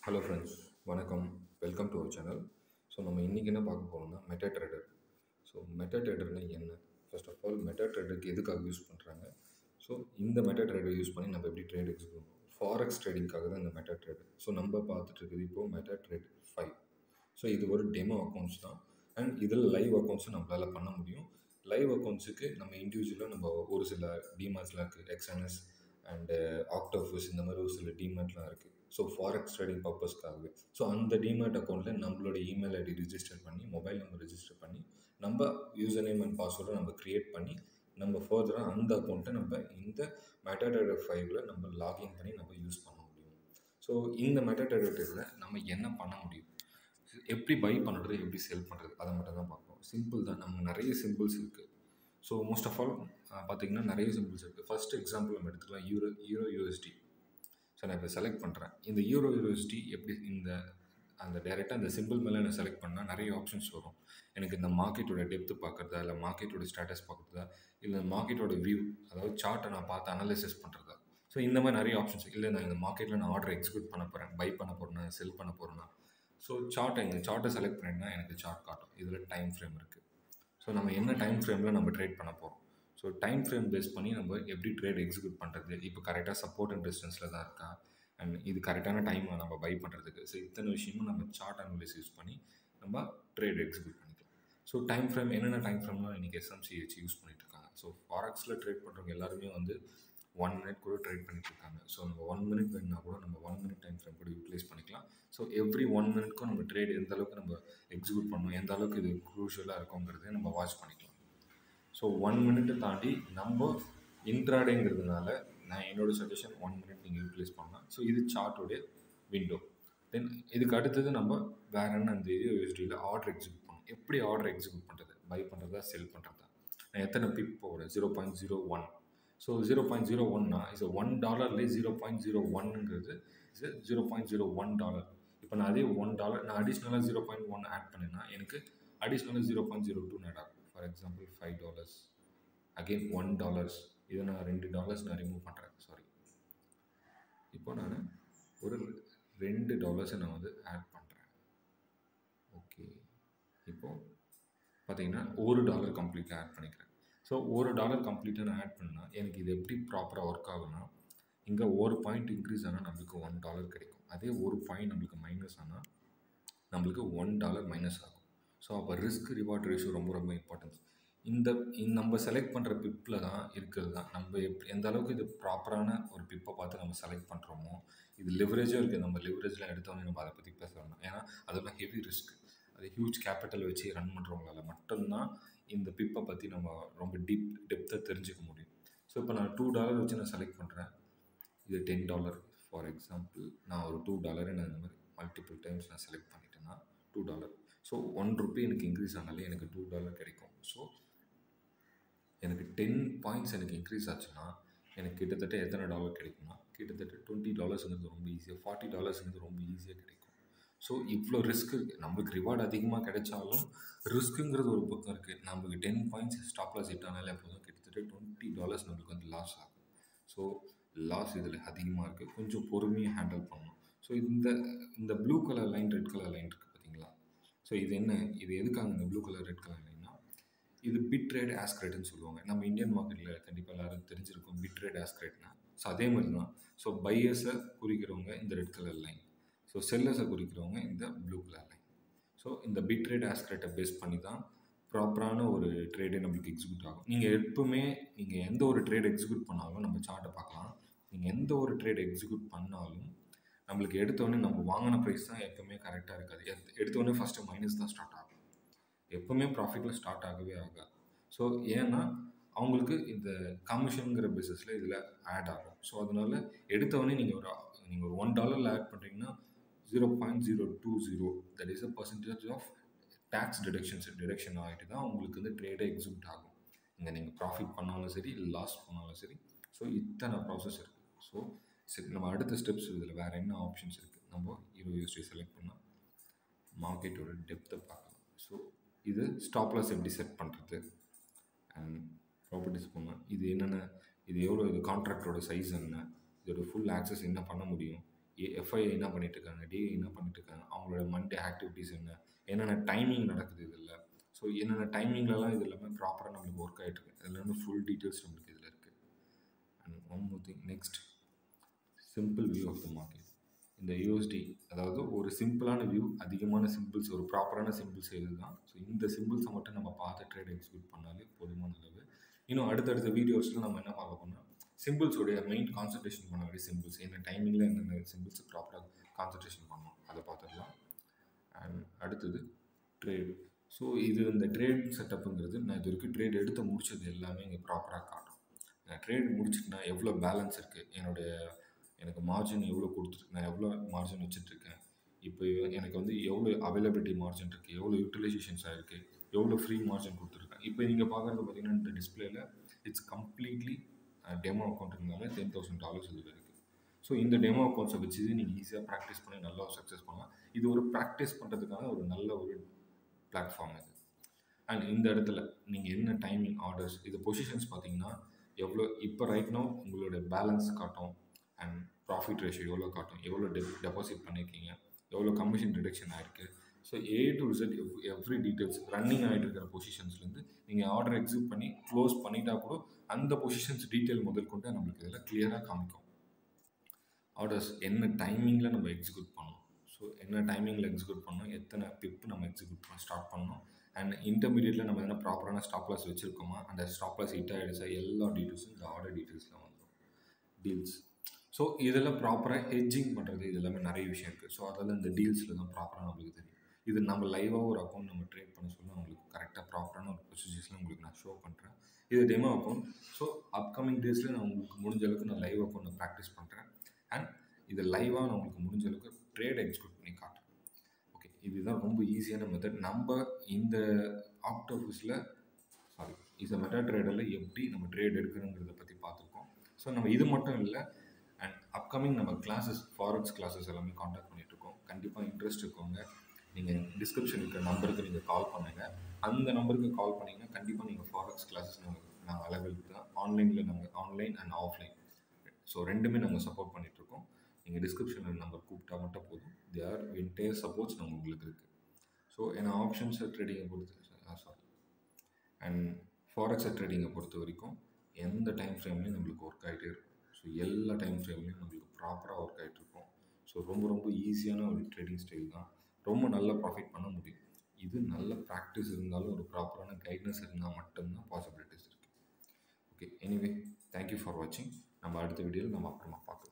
Hello friends, வணக்கம். Welcome to our channel. So நம்ம இன்றைக்கி என்ன பார்க்க போகிறோம்னா மெட்டா ட்ரேடர். ஸோ மெட்டா ட்ரேடர்னா என்ன? ஃபர்ஸ்ட் ஆஃப் ஆல் மெட்டா ட்ரேடருக்கு எதுக்காக யூஸ் பண்ணுறாங்க? ஸோ இந்த மெட்டா ட்ரேடர் யூஸ் பண்ணி நம்ம எப்படி ட்ரேட் எக்ஸிக்யூட் பண்ணுவோம்? ஃபாரெக்ஸ் ட்ரேடிங்காக தான் இந்த மெட்டா ட்ரேடர். ஸோ நம்ம பார்த்துட்டு இருக்குது இப்போது மெட்டா ட்ரேட் 5. ஸோ இது ஒரு டெமோ அக்கௌண்ட்ஸ் தான். அண்ட் இதில் லைவ் அக்கௌண்ட்ஸும் நம்மளால் பண்ண முடியும். லைவ் அக்கௌண்ட்ஸுக்கு நம்ம இண்டிவிஜுவலாக நம்ம ஒரு சில டிமார்ட்ஸ்லாம் இருக்குது, எக்ஸ்என்எஸ் அண்டு ஆக்டோஃபஸ், இந்த மாதிரி ஒரு சில டிமேட்லாம் இருக்குது. ஸோ ஃபாரெக்ஸ் ட்ரேடிங் பர்பஸ்க்காகவே. ஸோ அந்த டிமேட் அக்கௌண்ட்டில் நம்மளோட இமெயில் ஐடி ரிஜிஸ்டர் பண்ணி, மொபைல் நம்பர் ரிஜிஸ்டர் பண்ணி, நம்ம யூசர் நேம் அண்ட் பாஸ்வேர்டை நம்ம க்ரியேட் பண்ணி, நம்ம ஃபர்தராக அந்த அக்கௌண்ட்டை நம்ம இந்த மெட்டாடேட்டர் 5ல நம்ம லாகின் பண்ணி நம்ம யூஸ் பண்ண முடியும். ஸோ இந்த மெட்டாடேட்டரில் நம்ம என்ன பண்ண முடியும், எப்படி பை பண்ணுறது, எப்படி செல் பண்ணுறது, அதை மட்டும் தான் பார்ப்போம். சிம்பிள் தான். நம்ம நிறைய சிம்பிள்ஸ் இருக்குது. ஸோ மோஸ்ட் ஆஃப் ஆல் பார்த்திங்கன்னா நிறைய சிம்பிள்ஸ் இருக்குது. ஃபஸ்ட் எக்ஸாம்பிள் நம்ம எடுத்துக்கலாம் யூரோ யூஎஸ்டி. ஸோ நான் இப்போ செலக்ட் பண்ணுறேன். இந்த யூரோ யூஎஸ்டி எப்படி அந்த டைரெக்டாக அந்த சிம்பிள் மேலே நான் செலக்ட் பண்ணால் நிறைய ஆப்ஷன்ஸ் வரும். எனக்கு இந்த மார்க்கெட்டோட டெப்த்து பார்க்குறதா, இல்லை மார்க்கெட்டோட ஸ்டேட்டஸ் பார்க்குறதா, இல்லை மார்க்கெட்டோட வியூ, அதாவது சார்ட்டை நான் பார்த்து அனலைசிஸ் பண்ணுறதா. ஸோ இந்த மாதிரி நிறைய ஆப்ஷன்ஸ். இல்லை நான் இந்த மார்க்கெட்டில் நான் ஆர்டர் எக்ஸிக்யூட் பண்ண போகிறேன், பை பண்ண போகிறேன்னா, செல் பண்ண போகிறேன்னா. ஸோ சார்ட்டை செலக்ட் பண்ணிங்கன்னா எனக்கு சார்ட் காட்டும். இதில் டைம் ஃப்ரேம் இருக்குது. ஸோ நம்ம என்ன டைம் ஃப்ரேமில் நம்ம ட்ரேட் பண்ண போகிறோம். ஸோ டைம் ஃப்ரேம் பேஸ் பண்ணி நம்ம எப்படி ட்ரேட் எக்ஸிக்யூட் பண்ணுறது, இப்போ கரெக்டாக சப்போர்ட் அண்ட் ரெசிஸ்டன்ஸில் தான் இருக்கா, அண்ட் இது கரெக்டான டைமை நம்ம பை பண்ணுறதுக்கு. ஸோ இத்தனை விஷயமும் நம்ம சார்ட் அனலிசிஸ் யூஸ் பண்ணி நம்ம ட்ரேட் எக்ஸிக்யூட் பண்ணிக்கலாம். ஸோ டைம் ஃப்ரேம் என்னென்ன டைம் ஃப்ரேம்லாம் இன்றைக்கி எஸ்எம்சி வச்சு யூஸ் பண்ணிட்டு இருக்காங்க. ஸோ ஃபாரெக்ஸில் ட்ரேட் பண்ணுறவங்க எல்லாருமே வந்து 1 மினிட் கூட ட்ரேட் பண்ணிட்டு இருக்காங்க. ஸோ நம்ம 1 மினிட் வேணுன்னா கூட நம்ம 1 மினிட் டைம் ஃப்ரேம் கூட யூட்டிலைஸ் பண்ணிக்கலாம். ஸோ எவ்ரி 1 மினிட்க்கும் நம்ம ட்ரேட் எந்த அளவுக்கு நம்ம எக்ஸிக்யூட் பண்ணணும், எந்த அளவுக்கு இது க்ரூஷியலாக இருக்குங்கிறத நம்ம வாட்ச் பண்ணிக்கலாம். ஸோ 1 மினிட்டை தாண்டி நம்ம இன்ட்ராடேங்கிறதுனால நான் என்னோடய சஜஷன் 1 மினிட் நீங்கள் யூட்டிலைஸ் பண்ணலாம். ஸோ இது சார்ட்டோடைய விண்டோ. தென் இதுக்கு அடுத்தது நம்ம வேறு என்ன, அந்த யூஎஸ்டியில் ஆர்டர் எக்ஸிக்யூட் பண்ணணும். எப்படி ஆர்டர் எக்ஸிக்யூட் பண்ணுறது, பை பண்ணுறதா, செல் பண்ணுறதா, நான் எத்தனை பிப் போகிறேன், 0.01. ஸோ 0.01னா இஸ் $1 0.01ங்கிறது இஸ் $0.01. இப்போ நான் அதே $1 நான் அடிஷ்னலாக 0.1 ஆட் பண்ணேன்னா எனக்கு அடிஷ்னலாக 0.02 ஆட் ஆகும். For example $5, again $1. இதை நான் $2 நான் ரிமூவ் பண்ணுறேன். சாரி, இப்போ நான் ஒரு $2 நான் வந்து ஆட் பண்ணுறேன். ஓகே, இப்போது பார்த்தீங்கன்னா $1 கம்ப்ளீட்டாக ஆட் பண்ணிக்கிறேன். ஸோ $1 கம்ப்ளீட்டாக நான் ஆட் பண்ணால் எனக்கு இது எப்படி ப்ராப்பராக ஒர்க் ஆகுனா, இங்கே ஒரு பாயிண்ட் இன்க்ரீஸ் ஆனால் நம்மளுக்கு $1 கிடைக்கும். அதே ஒரு பாயிண்ட் நம்மளுக்கு மைனஸ் ஆனால் நம்மளுக்கு $1 மைனஸ் ஆகும். ஸோ அப்போ ரிஸ்க் ரிவார்ட் ரேஷியோ ரொம்ப ரொம்ப இம்பார்ட்டன்ஸ். இந்த நம்ம செலக்ட் பண்ணுற பிப்பில் தான் இருக்கிறது தான். நம்ம எந்த அளவுக்கு இது ப்ராப்பரான ஒரு பிப்பை பார்த்து நம்ம செலக்ட் பண்ணுறோமோ, இது லிவரேஜாக இருக்குது. நம்ம லிவரேஜில் எடுத்தோன்னே நம்ம அதை பற்றி பேச வேண்டாம். ஏன்னா அதெல்லாம் ஹெவி ரிஸ்க். அது ஹியூஜ் கேபிட்டல் வச்சு ரன் பண்ணுறவங்களால மட்டும்தான் இந்த பிப்பை பற்றி நம்ம ரொம்ப டெப்த்தாக தெரிஞ்சுக்க முடியும். ஸோ இப்போ நான் $2 வச்சு நான் செலக்ட் பண்ணுறேன். இது $10. ஃபார் எக்ஸாம்பிள் நான் ஒரு $2 நான் இந்த மாதிரி மல்டிபிள் டைம்ஸ் நான் செலக்ட் பண்ணிட்டேன்னா $2. ஸோ ₹1 எனக்கு இன்க்ரீஸ் ஆனாலே எனக்கு $2 கிடைக்கும். ஸோ எனக்கு 10 பாயிண்ட்ஸ் எனக்கு இன்க்ரீஸ் ஆச்சுன்னா எனக்கு கிட்டத்தட்ட எத்தனை டாலர் கிடைக்கும்னா, கிட்டத்தட்ட $20ங்கிறது ரொம்ப ஈஸியாக, $40ங்கிறது ரொம்ப ஈஸியாக கிடைக்கும். ஸோ இவ்வளோ ரிஸ்க் இருக்குது. நம்மளுக்கு ரிவார்டு அதிகமாக கிடைச்சாலும் ரிஸ்க்குங்கிறது ஒரு பக்கம் இருக்குது. நம்மளுக்கு 10 பாயிண்ட்ஸ் ஸ்டாப் லாஸ் ஹிட் ஆனாலே போதும், கிட்டத்தட்ட $20 நம்மளுக்கு வந்து லாஸ் ஆகும். ஸோ லாஸ் இதில் அதிகமாக இருக்குது. கொஞ்சம் பொறுமையாக ஹேண்டில் பண்ணணும். ஸோ இந்த blue colour line, red colour line இருக்குது பார்த்தீங்களா? ஸோ இது என்ன, இது எதுக்காக இந்த ப்ளூ கலர் ரெட் கலர் லைன்னா, இது பிட் ட்ரேட் ஆஸ்கிரேட்னு சொல்லுவாங்க. நம்ம இந்தியன் மார்க்கெட்டில் கண்டிப்பாக எல்லாரும் தெரிஞ்சிருக்கும் பிட் ட்ரேட் ஆஸ்கிரேட்னா. ஸோ அதே மாதிரி தான். ஸோ பையர்ஸை குறிக்கிறவங்க இந்த ரெட் கலர் லைன், ஸோ செல்லர்ஸை குறிக்கிறவங்க இந்த ப்ளூ கலர் லைன். ஸோ இந்த பிட் ட்ரேட் ஆஸ்கிரேட்டை பேஸ் பண்ணி தான் ப்ராப்பரான ஒரு ட்ரேடே நம்மளுக்கு எக்ஸிக்யூட் ஆகும். நீங்கள் எப்பவுமே நீங்கள் எந்த ஒரு ட்ரேட் எக்ஸிக்யூட் பண்ணாலும் நம்ம சார்ட்டை பார்க்கலாம். நீங்கள் எந்த ஒரு ட்ரேட் எக்ஸிக்யூட் பண்ணாலும் நம்மளுக்கு எடுத்தோடனே நம்ம வாங்கின ப்ரைஸ் தான் எப்பவுமே கரெக்டாக இருக்காது. எடுத்தோடனே ஃபஸ்ட்டு மைனஸ் தான் ஸ்டார்ட் ஆகும். எப்பவுமே ப்ராஃபிட்டில் ஸ்டார்ட் ஆகவே ஆகாது. ஸோ ஏன்னா அவங்களுக்கு இந்த கமிஷனுங்கிற பிஸ்னஸில் இதில் ஆட் ஆகும். ஸோ அதனால் எடுத்தவொடனே நீங்கள் ஒரு $1 ஆட் பண்ணுறீங்கன்னா 0.020 that is a percentage of tax deduction ஆகிட்டு தான் உங்களுக்கு வந்து ட்ரேடே எக்ஸிக்யூட் ஆகும். இங்கே நீங்கள் ப்ராஃபிட் பண்ணாலும் சரி, லாஸ் பண்ணாலும் சரி. ஸோ இத்தனை ப்ராசஸ் இருக்குது. ஸோ சரி, நம்ம அடுத்த ஸ்டெப்ஸ் இதில் வேறு என்ன ஆப்ஷன்ஸ் இருக்குது. நம்ம யூஎஸ்டி செலக்ட் பண்ணால் மார்க்கெட்டோட டெப்த்தை பார்க்கலாம். ஸோ இது ஸ்டாப் லாஸ் எப்படி செட் பண்ணுறது, அண்ட் ப்ராப்பர்ட்டிஸ் போனால் இது என்னென்ன, இது எவ்வளோ, இது கான்ட்ராக்டோட சைஸ் என்ன, இதோட ஃபுல் ஆக்சஸ் என்ன பண்ண முடியும், எஃப்ஐ என்ன பண்ணிட்டு இருக்காங்க, டிஐ என்ன பண்ணிட்டு இருக்காங்க, அவங்களோட மண்டே ஆக்டிவிட்டீஸ் என்ன, என்னென்ன டைமிங் நடக்குது இதில். ஸோ என்னென்ன டைமிங்லலாம் இது எல்லாமே ப்ராப்பராக நம்மளுக்கு ஒர்க் ஆகிட்டு இருக்கு. இதில் வந்து ஃபுல் டீட்டெயில்ஸ் நம்மளுக்கு இதில் இருக்குது. And one more thing, next simple view of the market. இந்த யூஎஸ்டி, அதாவது ஒரு சிம்பிளான வியூ, அதிகமான சிம்பிள்ஸ், ஒரு ப்ராப்பரான சிம்பிள்ஸ் இது தான். ஸோ இந்த சிம்பிள்ஸை மட்டும் நம்ம பார்த்து ட்ரேட் எக்ஸிக்யூட் பண்ணாலே போதுமான அளவு. இன்னும் அடுத்தடுத்த வீடியோஸில் நம்ம என்ன பார்க்க போனால் சிம்பிள்ஸோடைய மெயின் கான்சன்ட்ரேஷன் பண்ண வேண்டிய சிம்பிள்ஸ், என்ன டைமிங்கில் என்னென்ன சிம்பிள்ஸ் ப்ராப்பராக கான்சன்ட்ரேஷன் பண்ணணும் அதை பார்த்துக்கலாம். அண்ட் அடுத்தது ட்ரேட். ஸோ இது இந்த ட்ரேட் செட்டப்புங்கிறது நான் இது வரைக்கும் ட்ரேட் எடுத்து முடிச்சது எல்லாமே இங்கே ப்ராப்பராக காட்டும். நான் ட்ரேட் முடிச்சுட்டுனா எவ்வளோ பேலன்ஸ் இருக்குது, எனக்கு மார்ஜின் எவ்வளோ கொடுத்துருக்கு, நான் எவ்வளோ மார்ஜின் வச்சுட்ருக்கேன், இப்போ எனக்கு வந்து எவ்வளோ அவைலபிலிட்டி மார்ஜின் இருக்குது, எவ்வளோ யூட்டிலைசேஷன்ஸ் ஆகிருக்கு, எவ்வளோ ஃப்ரீ மார்ஜின் கொடுத்துருக்கேன். இப்போ நீங்கள் பார்க்குறது பார்த்தீங்கன்னா இந்த டிஸ்பிளேல இட்ஸ் கம்ப்ளீட்லி டெமோ அக்கௌண்ட்டுனால $10,000 இதில் இருக்குது. ஸோ இந்த டெமோ அக்கௌண்ட்ஸை வச்சு நீங்கள் ஈஸியாக ப்ராக்டிஸ் பண்ணி நல்லா சக்ஸஸ் பண்ணலாம். இது ஒரு ப்ராக்டிஸ் பண்ணுறதுக்கான ஒரு நல்ல ஒரு பிளாட்ஃபார்ம் இது. அண்ட் இந்த இடத்துல நீங்கள் என்ன டைமிங் ஆர்டர்ஸ், இது பொசிஷன்ஸ் பார்த்தீங்கன்னா எவ்வளோ இப்போ ரைட் நோ உங்களோட பேலன்ஸ் காட்டும், அண்ட் ப்ராஃபிட் ரேஷியோ எவ்வளோ காட்டும், எவ்வளோ டெபாசிட் பண்ணியிருக்கீங்க, எவ்வளோ கமிஷன் ரிடக்ஷன் ஆகிருக்கு. So A to Z every details running ஆகிட்டு இருக்கிற பொசிஷன்ஸ்லேருந்து நீங்கள் ஆர்டர் எக்ஸிக்யூட் பண்ணி க்ளோஸ் பண்ணிட்டா கூட அந்த பொசிஷன்ஸ் டீட்டெயில் முதல் கொண்டு நம்மளுக்கு இதில் கிளியராக காமிக்கும். ஆர்டர்ஸ் என்ன டைமிங்கில் நம்ம எக்ஸிக்யூட் பண்ணணும், ஸோ என்ன டைமிங்கில் எக்ஸிக்யூட் பண்ணணும், எத்தனை பிப் நம்ம எக்ஸிக்யூட் பண்ண ஸ்டார்ட் பண்ணணும், அண்ட் இன்டர்மீடியட்டில் நம்ம என்ன ப்ராப்பரான ஸ்டாப் லாஸ் வச்சுருக்கோமா, அந்த ஸ்டாப் லாஸ் ஹிட் ஆகிடுச்சா, எல்லா டீட்டெயில்ஸும் இந்த ஆர்டர் டீட்டெயில்ஸில் வந்துடும். டீல்ஸ், ஸோ இதெல்லாம் ப்ராப்பராக ஹெட்ஜிங் பண்ணுறது, இது எல்லாமே நிறைய விஷயம் இருக்குது. ஸோ அதெல்லாம் இந்த டீல்ஸில் தான் ப்ராப்பராக நம்மளுக்கு தெரியும். இது நம்ம லைவாக ஒரு அக்கௌண்ட் நம்ம ட்ரேட் பண்ண சொல்ல உங்களுக்கு கரெக்டாக ப்ராப்பரான ஒரு ப்ரொசீஜர்ஸ்லாம் உங்களுக்கு நான் ஷோ பண்ணுறேன். இது டெமோ அக்கௌண்ட். ஸோ அப்கமிங் டேஸில் நான் உங்களுக்கு முடிஞ்ச அளவுக்கு நான் லைவ் அக்கௌண்ட் நான் ப்ராக்டிஸ் பண்ணுறேன். அண்ட் இது லைவாக நான் உங்களுக்கு முடிஞ்ச அளவுக்கு ட்ரேட் எக்ஸிக்யூட் பண்ணி காட்டுறேன். ஓகே, இதுதான் ரொம்ப ஈஸியான மெத்தட். நம்ம இந்த ஆக்டோபஸில் இந்த மெட்டா ட்ரேடரில் எப்படி நம்ம ட்ரேட் எடுக்கிறோங்கிறத பற்றி பார்த்துருக்கோம். ஸோ நம்ம இது மட்டும் இல்லை, அண்ட் அப்கமிங் நம்ம கிளாஸஸ், ஃபாரெக்ஸ் கிளாஸஸ் எல்லாமே காண்டாக்ட் பண்ணிகிட்ருக்கோம். கண்டிப்பாக இன்ட்ரெஸ்ட் இருக்கவங்க நீங்கள் டிஸ்கிரிப்ஷன் இருக்கிற நம்பருக்கு நீங்கள் கால் பண்ணுங்கள். அந்த நம்பருக்கு கால் பண்ணிங்கன்னா கண்டிப்பாக நீங்கள் ஃபாரெக்ஸ் கிளாஸஸ் நாங்கள் அவைலபிள் தான். நாங்கள் ஆன்லைன் அண்ட் ஆஃப்லைன், ஸோ ரெண்டுமே நாங்கள் சப்போர்ட் பண்ணிகிட்ருக்கோம். நீங்கள் டிஸ்கிரிப்ஷனில் நம்பர் கூப்பிட்டா மட்டும் போதும். தேர் என்டையர் சப்போர்ட்ஸ் நம்ம உங்களுக்கு இருக்குது. ஸோ ஏன்னா ஆப்ஷன்ஸ் ட்ரேடிங்கை பொறுத்து அண்ட் ஃபாரெக்ஸ் ட்ரேடிங்கை பொறுத்த வரைக்கும் எந்த டைம் ஃப்ரேம்லேயும் நம்மளுக்கு ஒர்க் ஆகிட்டே இருக்கும். ஸோ எல்லா டைம் ஃப்ரேம்லேயும் நம்மளுக்கு ப்ராப்பராக ஒர்க் ஆகிட்டு இருக்கும். ஸோ ரொம்ப ரொம்ப ஈஸியான ஒரு ட்ரேடிங் ஸ்டைல் தான். ரொம்ப நல்லா ப்ராஃபிட் பண்ண முடியும். இது நல்ல ப்ராக்டிஸ் இருந்தாலும் ஒரு ப்ராப்பரான கைட்னஸ் இருந்தால் மட்டும்தான் பாசிபிலிட்டிஸ் இருக்குது. ஓகே, எனிவே தேங்க்யூ ஃபார் வாட்சிங். நம்ம அடுத்த வீடியோவில் நம்ம அப்புறமா பார்க்கலாம்.